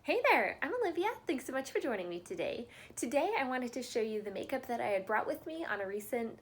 Hey there, I'm Olivia. Thanks so much for joining me today. Today I wanted to show you the makeup that I had brought with me on a recent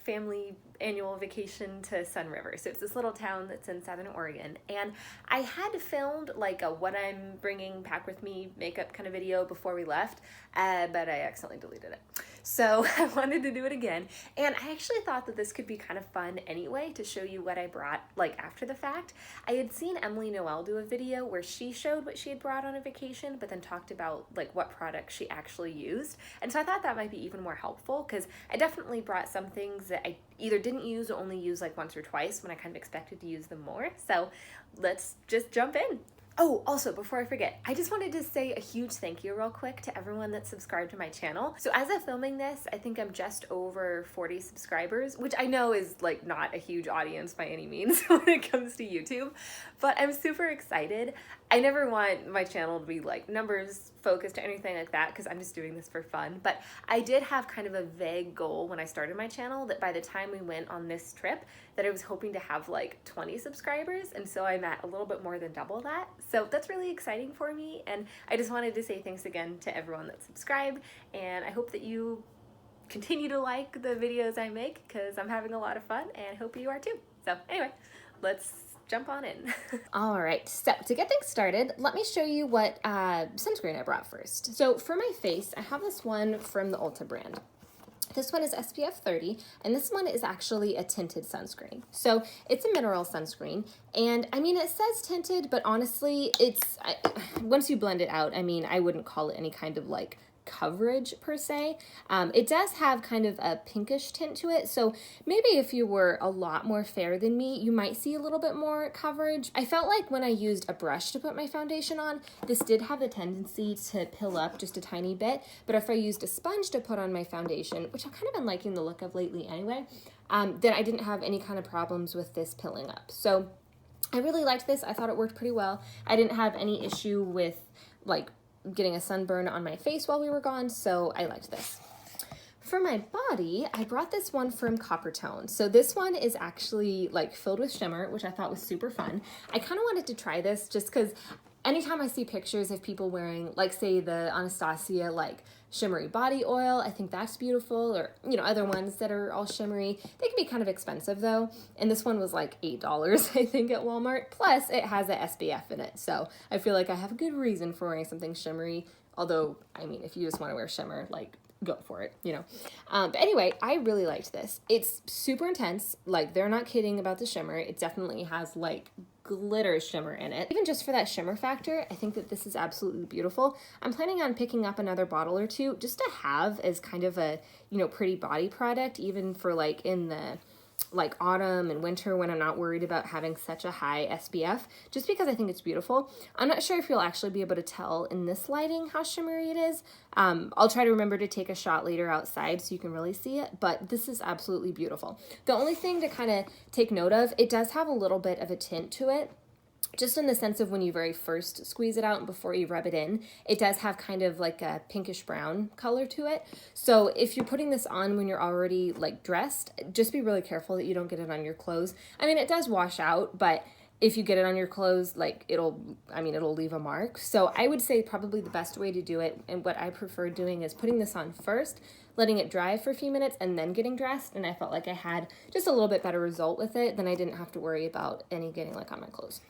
family annual vacation to Sunriver. So it's this little town that's in Southern Oregon, and I had filmed like a what I'm bringing back with me makeup kind of video before we left, but I accidentally deleted it. So I wanted to do it again, and I actually thought that this could be kind of fun anyway to show you what I brought like after the fact. I had seen Emily Noel do a video where she showed what she had brought on a vacation, but then talked about like what products she actually used. And so I thought that might be even more helpful because I definitely brought some things that I either didn't use or only used like once or twice when I kind of expected to use them more. So let's just jump in. Oh, also, before I forget, I just wanted to say a huge thank you real quick to everyone that's subscribed to my channel. So as of filming this, I think I'm just over 40 subscribers, which I know is like not a huge audience by any means when it comes to YouTube, but I'm super excited. I never want my channel to be like numbers focused or anything like that because I'm just doing this for fun, but I did have kind of a vague goal when I started my channel that by the time we went on this trip that I was hoping to have like 20 subscribers, and so I'm at a little bit more than double that. So that's really exciting for me, and I just wanted to say thanks again to everyone that subscribed, and I hope that you continue to like the videos I make because I'm having a lot of fun and I hope you are too. So anyway, let's jump on in. All right, so to get things started, let me show you what sunscreen I brought first. So for my face, I have this one from the Ulta brand. This one is SPF 30, and this one is actually a tinted sunscreen. So it's a mineral sunscreen, and I mean, it says tinted, but honestly, once you blend it out, I mean, I wouldn't call it any kind of like coverage per se. It does have kind of a pinkish tint to it, so maybe if you were a lot more fair than me, you might see a little bit more coverage. I felt like when I used a brush to put my foundation on, this did have the tendency to pill up just a tiny bit, but if I used a sponge to put on my foundation, which I've kind of been liking the look of lately anyway, then I didn't have any kind of problems with this pilling up. So I really liked this. I thought it worked pretty well. I didn't have any issue with like getting a sunburn on my face while we were gone, so I liked this. For my body, I brought this one from Coppertone. So this one is actually like filled with shimmer, which I thought was super fun. I kind of wanted to try this just because anytime I see pictures of people wearing, like say the Anastasia like shimmery body oil, I think that's beautiful, or you know, other ones that are all shimmery. They can be kind of expensive though, and this one was like $8 I think at Walmart, plus it has a SPF in it, so I feel like I have a good reason for wearing something shimmery, although I mean if you just want to wear shimmer, like go for it, you know. But anyway, I really liked this. It's super intense, like they're not kidding about the shimmer. It definitely has like glitter shimmer in it. Even just for that shimmer factor, I think that this is absolutely beautiful. I'm planning on picking up another bottle or two just to have as kind of a, you know, pretty body product, even for like in the like autumn and winter when I'm not worried about having such a high SPF, just because I think it's beautiful. I'm not sure if you'll actually be able to tell in this lighting how shimmery it is. I'll try to remember to take a shot later outside so you can really see it, but this is absolutely beautiful. The only thing to kind of take note of, it does have a little bit of a tint to it. Just in the sense of when you very first squeeze it out and before you rub it in, it does have kind of like a pinkish brown color to it. So if you're putting this on when you're already like dressed, just be really careful that you don't get it on your clothes. I mean, it does wash out, but if you get it on your clothes, like it'll leave a mark. So I would say probably the best way to do it, and what I prefer doing, is putting this on first, letting it dry for a few minutes, and then getting dressed. And I felt like I had just a little bit better result with it. Then I didn't have to worry about any getting like on my clothes.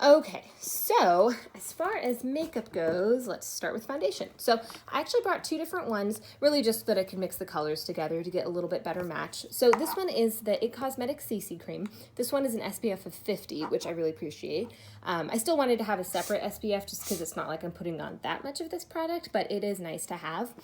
Okay, so as far as makeup goes, let's start with foundation. So I actually brought two different ones, really just so that I could mix the colors together to get a little bit better match. So this one is the It Cosmetics CC Cream. This one is an SPF of 50, which I really appreciate. I still wanted to have a separate SPF just because it's not like I'm putting on that much of this product, but it is nice to have.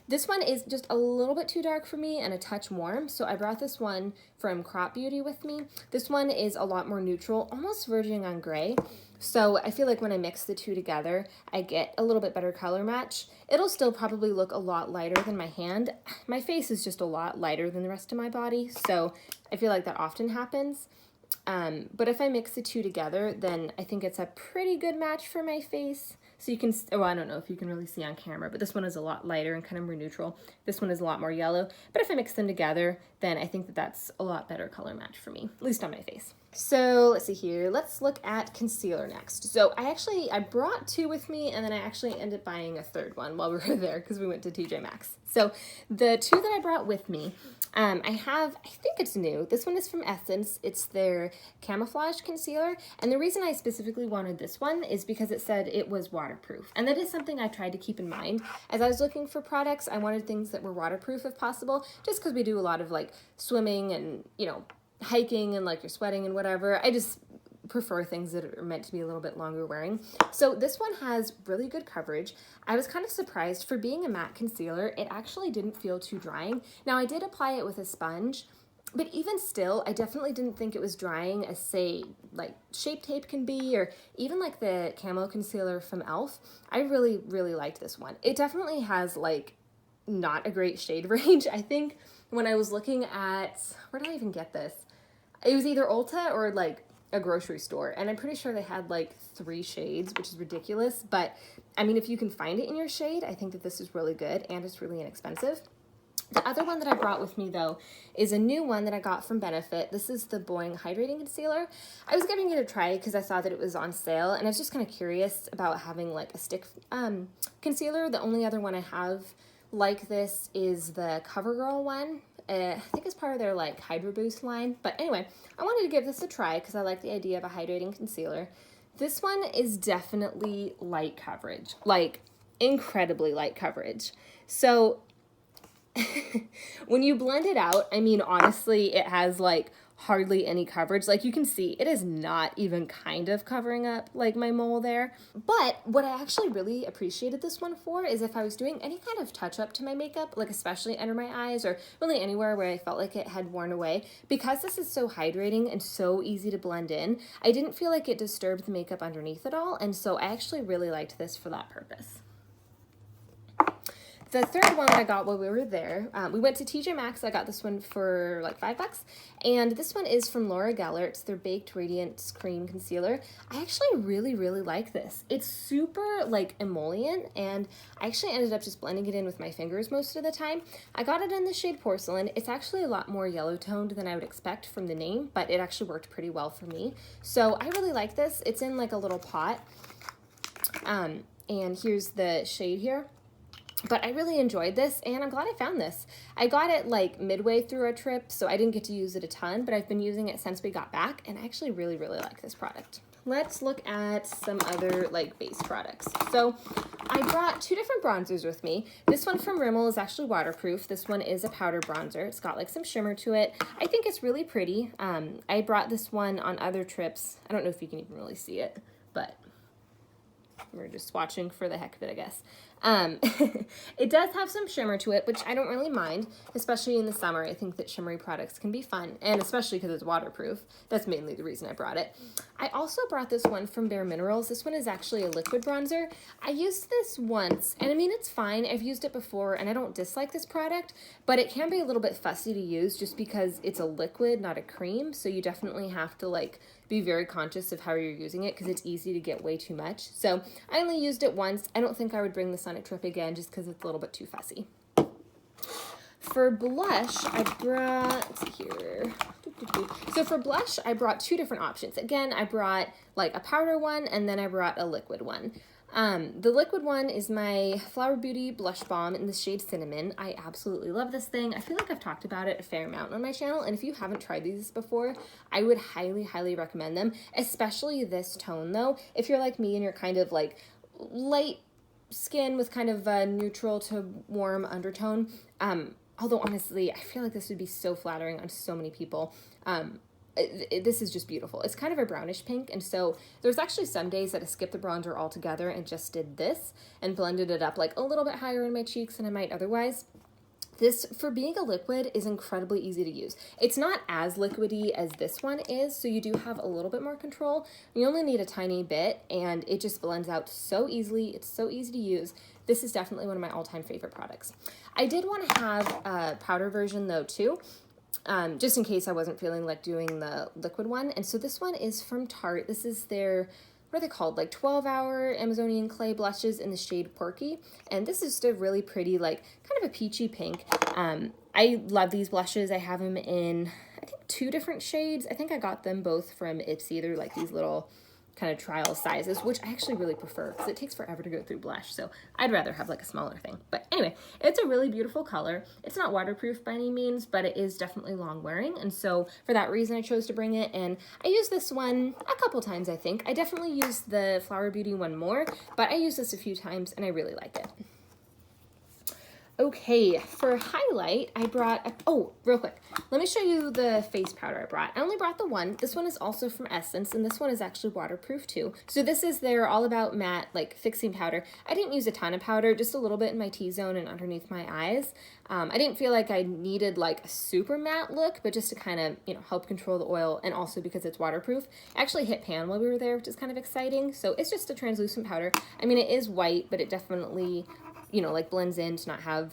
This one is just a little bit too dark for me and a touch warm, so I brought this one from Crop Beauty with me. This one is a lot more neutral, almost verging on gray. So I feel like when I mix the two together, I get a little bit better color match. It'll still probably look a lot lighter than my hand. My face is just a lot lighter than the rest of my body, so I feel like that often happens. But if I mix the two together, then I think it's a pretty good match for my face. So you can, oh, I don't know if you can really see on camera, but this one is a lot lighter and kind of more neutral. This one is a lot more yellow. But if I mix them together, then I think that that's a lot better color match for me, at least on my face. So let's see here. Let's look at concealer next. So I brought two with me, and then I actually ended up buying a third one while we were there because we went to TJ Maxx. So the two that I brought with me, I think it's new. This one is from Essence. It's their Camouflage concealer. And the reason I specifically wanted this one is because it said it was waterproof. And that is something I tried to keep in mind. As I was looking for products, I wanted things that were waterproof if possible, just because we do a lot of like swimming and, you know, hiking and like you're sweating and whatever. I just prefer things that are meant to be a little bit longer wearing. So this one has really good coverage. I was kind of surprised for being a matte concealer. It actually didn't feel too drying. Now I did apply it with a sponge, but even still, I definitely didn't think it was drying as say like Shape Tape can be, or even like the Camo concealer from e.l.f. I really, really liked this one. It definitely has like not a great shade range. I think when I was looking at, where did I even get this? It was either Ulta or like a grocery store, and I'm pretty sure they had like 3 shades, which is ridiculous. But I mean, if you can find it in your shade, I think that this is really good, and it's really inexpensive. The other one that I brought with me though is a new one that I got from Benefit. This is the Boing Hydrating Concealer. I was giving it a try because I saw that it was on sale, and I was just kind of curious about having like a stick concealer. The only other one I have like this is the CoverGirl one. I think it's part of their like Hydro Boost line. But anyway, I wanted to give this a try because I like the idea of a hydrating concealer. This one is definitely light coverage, like incredibly light coverage. So when you blend it out, I mean, honestly, it has like hardly any coverage. Like you can see, it is not even kind of covering up like my mole there. But what I actually really appreciated this one for is if I was doing any kind of touch up to my makeup, like especially under my eyes or really anywhere where I felt like it had worn away, because this is so hydrating and so easy to blend in, I didn't feel like it disturbed the makeup underneath at all. And so I actually really liked this for that purpose. The third one that I got while we were there, we went to TJ Maxx. I got this one for like $5. And this one is from Laura Geller. It's their Baked Radiance Cream Concealer. I actually really, really like this. It's super like emollient, and I actually ended up just blending it in with my fingers most of the time. I got it in the shade Porcelain. It's actually a lot more yellow toned than I would expect from the name, but it actually worked pretty well for me. So I really like this. It's in like a little pot. And here's the shade here. But I really enjoyed this, and I'm glad I found this. I got it like midway through our trip, so I didn't get to use it a ton, but I've been using it since we got back, and I actually really, really like this product. Let's look at some other like base products. So I brought 2 different bronzers with me. This one from Rimmel is actually waterproof. This one is a powder bronzer. It's got like some shimmer to it. I think it's really pretty. I brought this one on other trips. I don't know if you can even really see it, but we're just swatching for the heck of it, I guess. It does have some shimmer to it, which I don't really mind, especially in the summer. I think that shimmery products can be fun, and especially because it's waterproof. That's mainly the reason I brought it. I also brought this one from Bare Minerals. This one is actually a liquid bronzer. I used this once, and I mean, it's fine. I've used it before, and I don't dislike this product, but it can be a little bit fussy to use just because it's a liquid, not a cream, so you definitely have to like be very conscious of how you're using it because it's easy to get way too much. So I only used it once. I don't think I would bring this on a trip again just because it's a little bit too fussy. For blush, I brought here. So for blush, I brought 2 different options. Again, I brought like a powder one, and then I brought a liquid one. The liquid one is my Flower Beauty Blush Balm in the shade Cinnamon. I absolutely love this thing. I feel like I've talked about it a fair amount on my channel, and if you haven't tried these before, I would highly, highly recommend them, especially this tone though. If you're like me and you're kind of like light skin with kind of a neutral to warm undertone, although honestly, I feel like this would be so flattering on so many people. This is just beautiful. It's kind of a brownish pink, and so there's actually some days that I skipped the bronzer altogether and just did this and blended it up like a little bit higher in my cheeks than I might otherwise. This, for being a liquid, is incredibly easy to use. It's not as liquidy as this one is, so you do have a little bit more control. You only need a tiny bit, and it just blends out so easily. It's so easy to use. This is definitely one of my all-time favorite products. I did want to have a powder version though too, just in case I wasn't feeling like doing the liquid one. And so this one is from Tarte. This is their, what are they called? Like 12-hour Amazonian clay blushes in the shade Porky. And this is just a really pretty, like kind of a peachy pink. I love these blushes. I have them in, I think 2 different shades. I think I got them both from Ipsy. They're like these little kind of trial sizes, which I actually really prefer because it takes forever to go through blush, so I'd rather have like a smaller thing. But anyway, it's a really beautiful color. It's not waterproof by any means, but it is definitely long wearing, and so for that reason I chose to bring it. And I used this one a couple times, I think. I definitely used the Flower Beauty one more, but I used this a few times and I really like it. Okay, for highlight, I brought, oh, real quick, let me show you the face powder I brought. I only brought the one. This one is also from Essence, and this one is actually waterproof too. So this is their All About Matte, like, fixing powder. I didn't use a ton of powder, just a little bit in my T-zone and underneath my eyes. I didn't feel like I needed, like, a super matte look, but just to kind of, you know, help control the oil, and also because it's waterproof. I actually hit pan while we were there, which is kind of exciting. So it's just a translucent powder. I mean, it is white, but it definitely, you know, like, blends in to not have,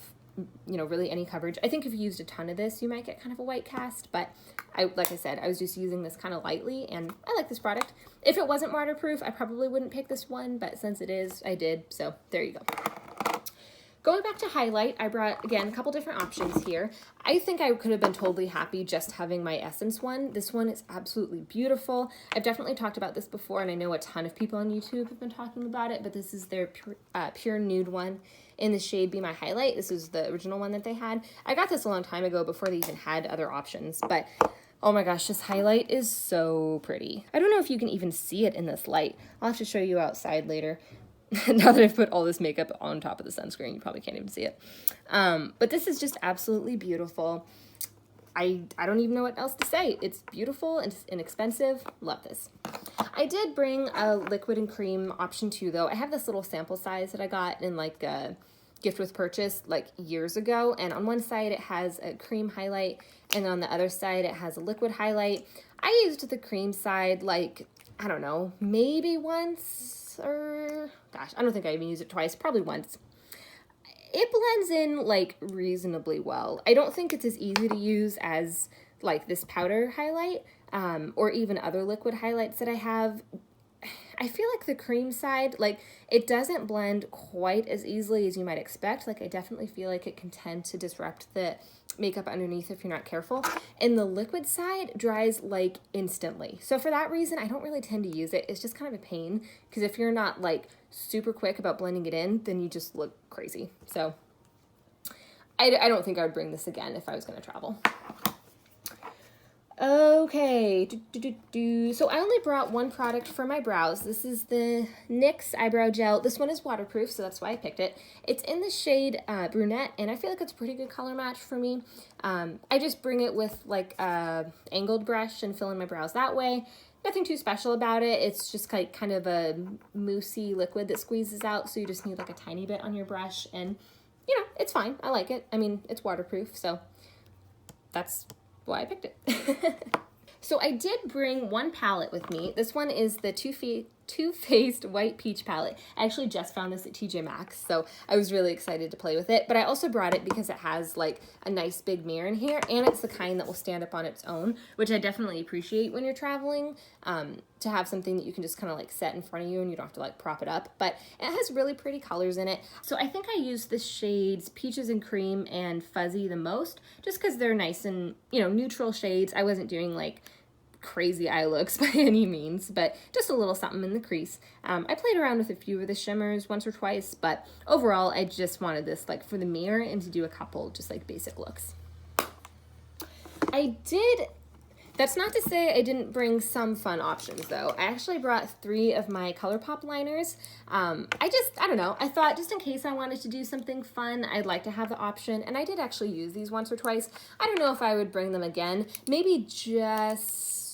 you know, really any coverage. I think if you used a ton of this, you might get kind of a white cast, but like I said, I was just using this kind of lightly, and I like this product. If it wasn't waterproof, I probably wouldn't pick this one, but since it is, I did, so there you go. Going back to highlight, I brought, again, a couple different options here. I think I could have been totally happy just having my Essence one. This one is absolutely beautiful. I've definitely talked about this before, and I know a ton of people on YouTube have been talking about it, but this is their pure nude one in the shade Be My Highlight. This is the original one that they had. I got this a long time ago before they even had other options, but oh my gosh, this highlight is so pretty. I don't know if you can even see it in this light. I'll have to show you outside later. Now that I've put all this makeup on top of the sunscreen, you probably can't even see it. But this is just absolutely beautiful. I don't even know what else to say. It's beautiful and inexpensive. Love this. I did bring a liquid and cream option too, though. I have this little sample size that I got in like a gift with purchase like years ago. And on one side it has a cream highlight, and on the other side it has a liquid highlight. I used the cream side like, I don't know, maybe once, or gosh, I don't think I even used it twice, probably once. It blends in like reasonably well. I don't think it's as easy to use as like this powder highlight, or even other liquid highlights that I have. I feel like the cream side, like, it doesn't blend quite as easily as you might expect. Like, I definitely feel like it can tend to disrupt the makeup underneath if you're not careful. And the liquid side dries like instantly. So for that reason, I don't really tend to use it. It's just kind of a pain, because if you're not like super quick about blending it in, then you just look crazy. So I don't think I would bring this again if I was going to travel. Okay, so I only brought one product for my brows. This is the NYX Eyebrow Gel. This one is waterproof, so that's why I picked it. It's in the shade Brunette, and I feel like it's a pretty good color match for me. I just bring it with like a angled brush and fill in my brows that way. Nothing too special about it. It's just kind of a moussey liquid that squeezes out, so you just need like a tiny bit on your brush, and you know, it's fine. I like it. I mean, it's waterproof, so that's why I picked it. So I did bring one palette with me. This one is the Too Faced White Peach palette. I actually just found this at TJ Maxx, so I was really excited to play with it. But I also brought it because it has like a nice big mirror in here, and it's the kind that will stand up on its own, which I definitely appreciate when you're traveling, to have something that you can just kind of like set in front of you and you don't have to like prop it up. But it has really pretty colors in it. So I think I used the shades Peaches and Cream and Fuzzy the most, just because they're nice and, you know, neutral shades. I wasn't doing like crazy eye looks by any means, but just a little something in the crease. I played around with a few of the shimmers once or twice, but overall I just wanted this like for the mirror and to do a couple just like basic looks. That's not to say I didn't bring some fun options though. I actually brought 3 of my ColourPop liners. I don't know, I thought just in case I wanted to do something fun, I'd like to have the option, and I did actually use these once or twice. I don't know if I would bring them again. Maybe just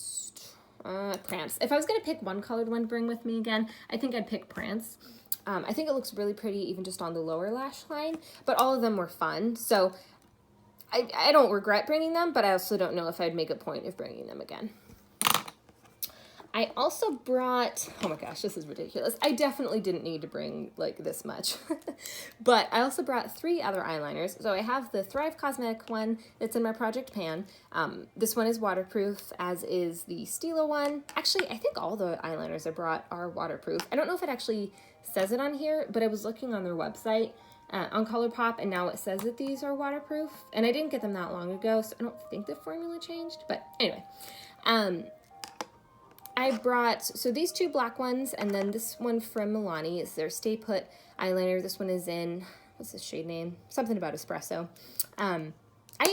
Prance. If I was going to pick one colored one to bring with me again, I think I'd pick Prance. I think it looks really pretty even just on the lower lash line, but all of them were fun, so I don't regret bringing them, but I also don't know if I'd make a point of bringing them again. I also brought, oh my gosh, this is ridiculous. I definitely didn't need to bring like this much, but I also brought 3 other eyeliners. So I have the Thrive Cosmetic one that's in my project pan. This one is waterproof, as is the Stila one. Actually, I think all the eyeliners I brought are waterproof. I don't know if it actually says it on here, but I was looking on their website on ColourPop, and now it says that these are waterproof, and I didn't get them that long ago, so I don't think the formula changed, but anyway. I brought, so these two black ones, and then this one from Milani is their Stay Put eyeliner. This one is in, what's the shade name? Something about Espresso. I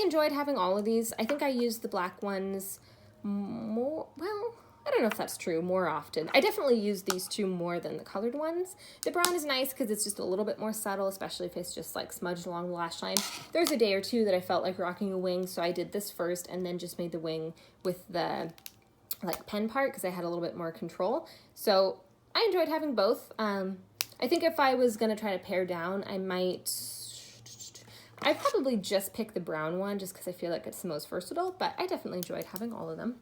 enjoyed having all of these. I think I used the black ones more, well, I don't know if that's true, more often. I definitely use these two more than the colored ones. The brown is nice because it's just a little bit more subtle, especially if it's just like smudged along the lash line. There's a day or two that I felt like rocking a wing, so I did this first and then just made the wing with the like pen part because I had a little bit more control. So I enjoyed having both. I think if I was gonna try to pare down, I'd probably just pick the brown one just because I feel like it's the most versatile, but I definitely enjoyed having all of them.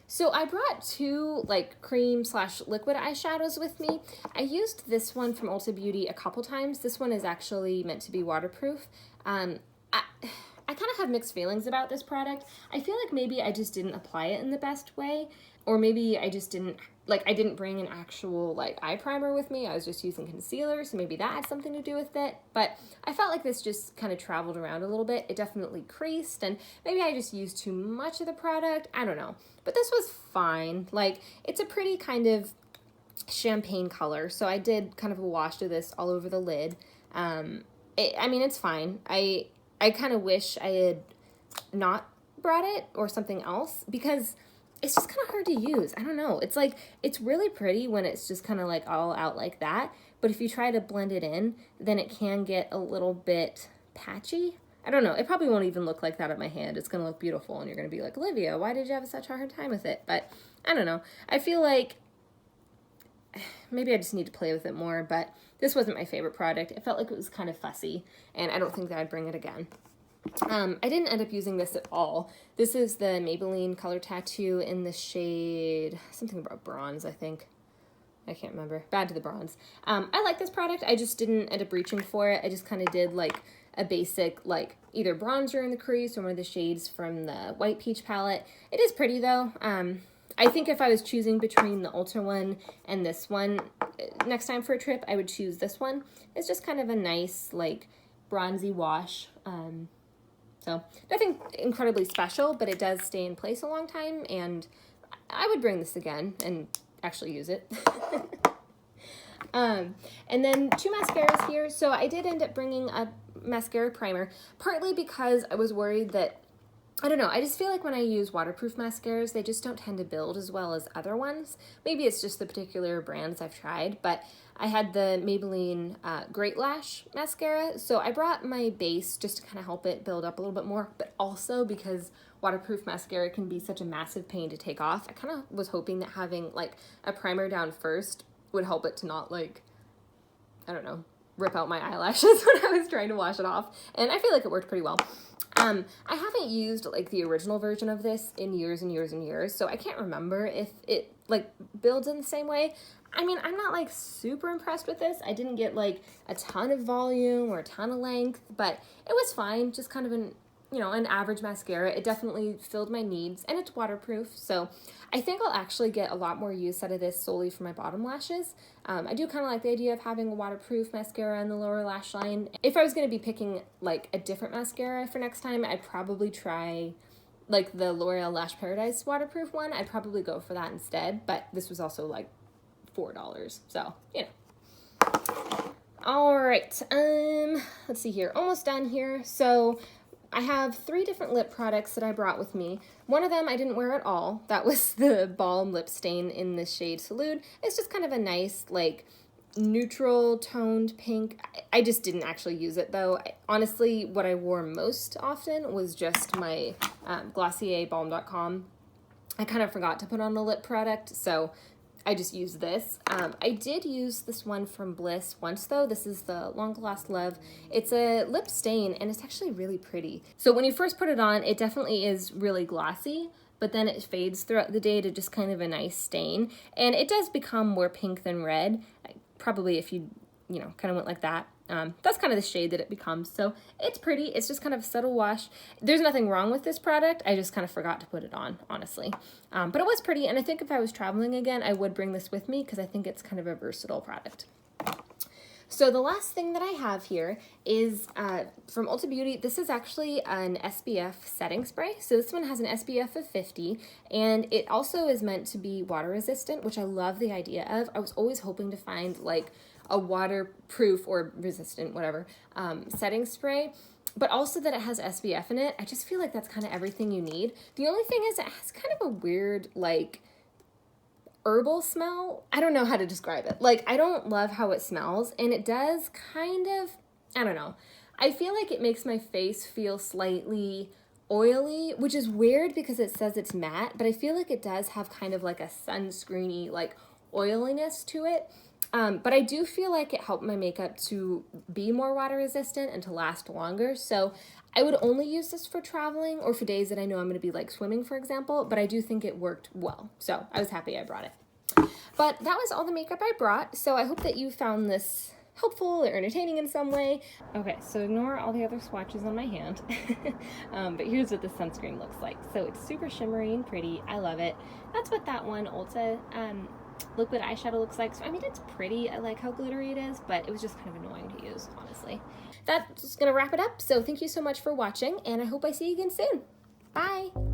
So I brought two like cream / liquid eyeshadows with me. I used this one from Ulta Beauty a couple times. This one is actually meant to be waterproof. I kind of have mixed feelings about this product. I feel like maybe I just didn't apply it in the best way, or maybe I just didn't, like I didn't bring an actual like eye primer with me. I was just using concealer, so maybe that had something to do with it. But I felt like this just kind of traveled around a little bit. It definitely creased, and maybe I just used too much of the product. I don't know. But this was fine. Like, it's a pretty kind of champagne color, so I did kind of a wash of this all over the lid. I mean, it's fine. I kind of wish I had not brought it or something else because it's just kind of hard to use. I don't know. It's like, it's really pretty when it's just kind of like all out like that. But if you try to blend it in, then it can get a little bit patchy. I don't know. It probably won't even look like that at my hand. It's going to look beautiful and you're going to be like, Olivia, why did you have such a hard time with it? But I don't know. I feel like maybe I just need to play with it more, but this wasn't my favorite product. It felt like it was kind of fussy, and I don't think that I'd bring it again. I didn't end up using this at all. This is the Maybelline Color Tattoo in the shade, something about bronze, I think. I can't remember. Bad to the bronze. I like this product. I just didn't end up reaching for it. I just kind of did like a basic, like either bronzer in the crease or one of the shades from the White Peach palette. It is pretty though. I think if I was choosing between the Ulta one and this one next time for a trip, I would choose this one. It's just kind of a nice, like, bronzy wash. So nothing incredibly special, but it does stay in place a long time, and I would bring this again and actually use it. And then two mascaras here. So I did end up bringing a mascara primer, partly because I was worried that, I don't know, I just feel like when I use waterproof mascaras, they just don't tend to build as well as other ones. Maybe it's just the particular brands I've tried, but I had the Maybelline Great Lash mascara, so I brought my base just to kind of help it build up a little bit more, but also because waterproof mascara can be such a massive pain to take off, I kind of was hoping that having like a primer down first would help it to not, like, I don't know, rip out my eyelashes when I was trying to wash it off, and I feel like it worked pretty well. I haven't used like the original version of this in years and years and years, so I can't remember if it like builds in the same way. I mean, I'm not like super impressed with this. I didn't get like a ton of volume or a ton of length, but it was fine. Just kind of an, you know, an average mascara. It definitely filled my needs, and it's waterproof, so I think I'll actually get a lot more use out of this solely for my bottom lashes. I do kind of like the idea of having a waterproof mascara on the lower lash line. If I was going to be picking like a different mascara for next time, I'd probably try like the L'Oreal Lash Paradise waterproof one. I'd probably go for that instead, but this was also like $4, so, you know. All right, let's see here, almost done here. So I have 3 different lip products that I brought with me. One of them I didn't wear at all. That was the Balm Lip Stain in the shade Salute. It's just kind of a nice, like, neutral toned pink. I just didn't actually use it, though. Honestly, what I wore most often was just my Glossier Balm.com. I kind of forgot to put on a lip product, so I just used this. I did use this one from Bliss once though. This is the Long Last Love. It's a lip stain and it's actually really pretty. So when you first put it on, it definitely is really glossy, but then it fades throughout the day to just kind of a nice stain. And it does become more pink than red. Probably if you you know, kind of went like that. That's kind of the shade that it becomes. So it's pretty. It's just kind of a subtle wash. There's nothing wrong with this product. I just kind of forgot to put it on, honestly. But it was pretty. And I think if I was traveling again, I would bring this with me because I think it's kind of a versatile product. So the last thing that I have here is from Ulta Beauty. This is actually an SPF setting spray. So this one has an SPF of 50, and it also is meant to be water resistant, which I love the idea of. I was always hoping to find like a waterproof or resistant, whatever, setting spray, but also that it has SPF in it. I just feel like that's kind of everything you need. The only thing is it has kind of a weird, like, herbal smell. I don't know how to describe it. Like, I don't love how it smells, and it does kind of, I don't know. I feel like it makes my face feel slightly oily, which is weird because it says it's matte, but I feel like it does have kind of like a sunscreeny, like, oiliness to it. But I do feel like it helped my makeup to be more water resistant and to last longer. So I would only use this for traveling or for days that I know I'm going to be like swimming, for example, but I do think it worked well. So I was happy I brought it. But that was all the makeup I brought. So I hope that you found this helpful or entertaining in some way. Okay, so ignore all the other swatches on my hand. But here's what the sunscreen looks like. So it's super shimmery and pretty. I love it. That's what that one Ulta liquid eyeshadow looks like. So I mean, it's pretty. I like how glittery it is, but it was just kind of annoying to use, honestly. That's gonna wrap it up. So thank you so much for watching, and I hope I see you again soon. Bye.